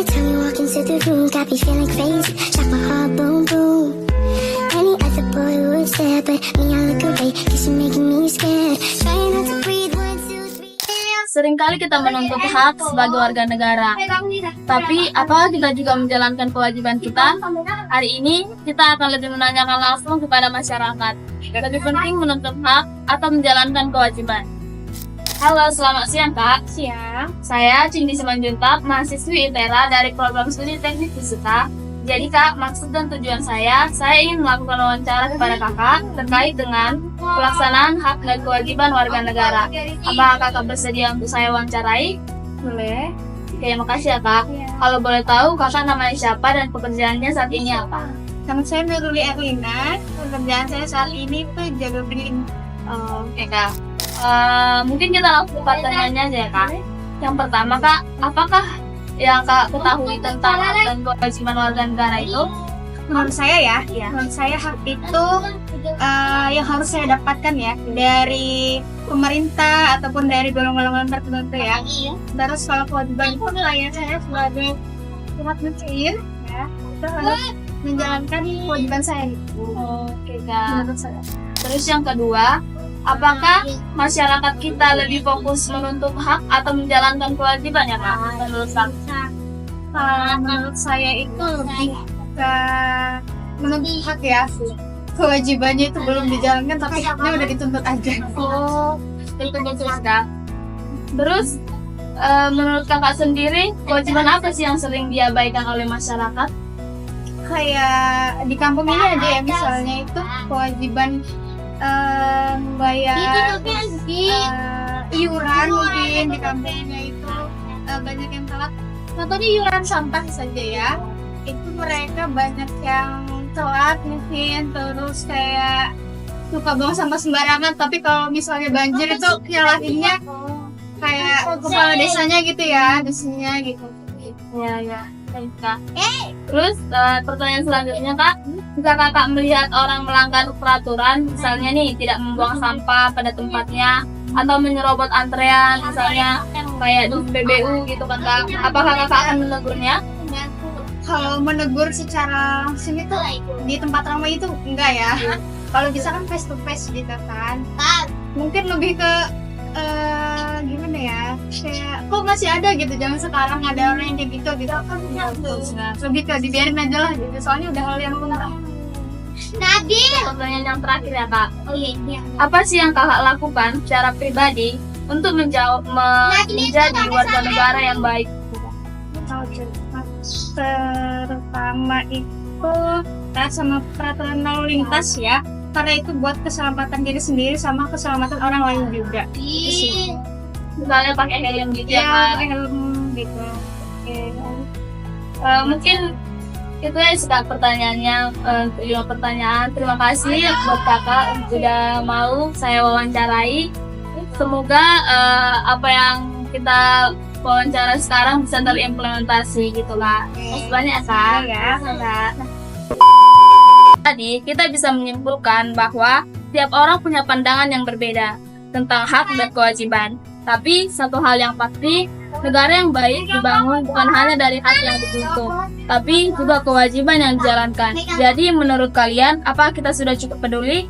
Every time you walk into the room, got me feeling crazy. Shock my heart, boom, boom. Any other boy would stare, but me, I look away, cause you're making me scared. Trying not to breathe, 1, 2, 3. Seringkali kita menuntut hak sebagai warga negara. Tapi, apakah kita juga menjalankan kewajiban kita? Hari ini, kita akan lebih menanyakan langsung kepada masyarakat. Lebih penting menuntut hak atau menjalankan kewajiban. Halo, selamat siang Kak. Siang. Saya Cindy Simanjuntak, mahasiswi ITERA dari program studi teknik fisika. Jadi Kak, maksud dan tujuan saya ingin melakukan wawancara kepada Kakak terkait dengan pelaksanaan hak dan kewajiban warga negara. Apakah Kakak bersedia untuk saya wawancarai? Boleh. Oke, makasih ya Kak. Kalau boleh tahu Kakak namanya siapa dan pekerjaannya saat ini apa? Nama saya Nuruli Erlina. Pekerjaan saya saat ini tuh jaga billing. Oke Kak. Mungkin kita langsung ke pertanyaannya aja ya Kak. Yang pertama Kak, apakah yang Kak ketahui tentang hak dan kewajiban warga negara itu? Menurut saya ya, Iya. menurut saya hak itu yang harus saya dapatkan ya dari pemerintah ataupun dari golongan-golongan tertentu ya. Terus kalau kewajiban itu nilainya saya sebagai umat muslim ya, itu harus menjalankan kewajiban saya gitu. Oke Kak. Menurut saya. Terus yang kedua, apakah masyarakat kita lebih fokus menuntut hak atau menjalankan kewajiban ya Kak? Menurut Kak? Kalau menurut saya itu lebih ke menuntut hak ya. Kewajibannya itu belum dijalankan tapi haknya udah dituntut aja. Oh, itu betul Kak. Terus menurut Kakak sendiri, kewajiban apa sih yang sering diabaikan oleh masyarakat? Kayak di kampung ini aja ya, misalnya itu kewajiban bayar iuran mungkin di kampungnya itu banyak yang telat. Contohnya iuran sampah saja ya, itu mereka banyak yang telat mungkin, terus kayak suka buang sampah sembarangan. Tapi kalau misalnya banjir itu nyalahinnya kayak kepala desanya gitu ya, desanya gitu. Ya. Baik, Kak. Terus pertanyaan selanjutnya Kak, jika Kakak melihat orang melanggar peraturan, misalnya nih tidak membuang sampah pada tempatnya atau menyerobot antrean, misalnya kayak di PBU gitu kan Kak, apakah Kakak akan menegurnya? Kalau menegur secara langsung itu di tempat ramai itu enggak ya. Kalau bisa kan face to face gitu kan. Mungkin lebih ke gimana ya, kayak kok masih ada gitu, jangan sekarang ada orang yang kayak gitu kan. Lebih ke dibiarin aja lah gitu, soalnya udah hal yang lumrah. Pertanyaan yang terakhir ya Kak, apa sih yang Kakak lakukan secara pribadi untuk menjadi warga negara yang baik? Pertama itu taat sama peraturan lalu lintas ya, karena itu buat keselamatan diri sendiri sama keselamatan orang lain juga. Misalnya pakai helm gitu ya Ya, Kak. pakai helm gitu. Mungkin itu ya sekitar pertanyaannya, 5 pertanyaan. Terima kasih buat Kakak sudah mau saya wawancarai. Semoga apa yang kita wawancara sekarang bisa terimplementasi gitu Kak. Terima kasih banyak Kak. Ya. Tadi kita bisa menyimpulkan bahwa tiap orang punya pandangan yang berbeda tentang hak dan kewajiban. Tapi satu hal yang pasti, negara yang baik dibangun bukan hanya dari hak yang dituntut, tapi juga kewajiban yang dijalankan. Jadi menurut kalian, apa kita sudah cukup peduli?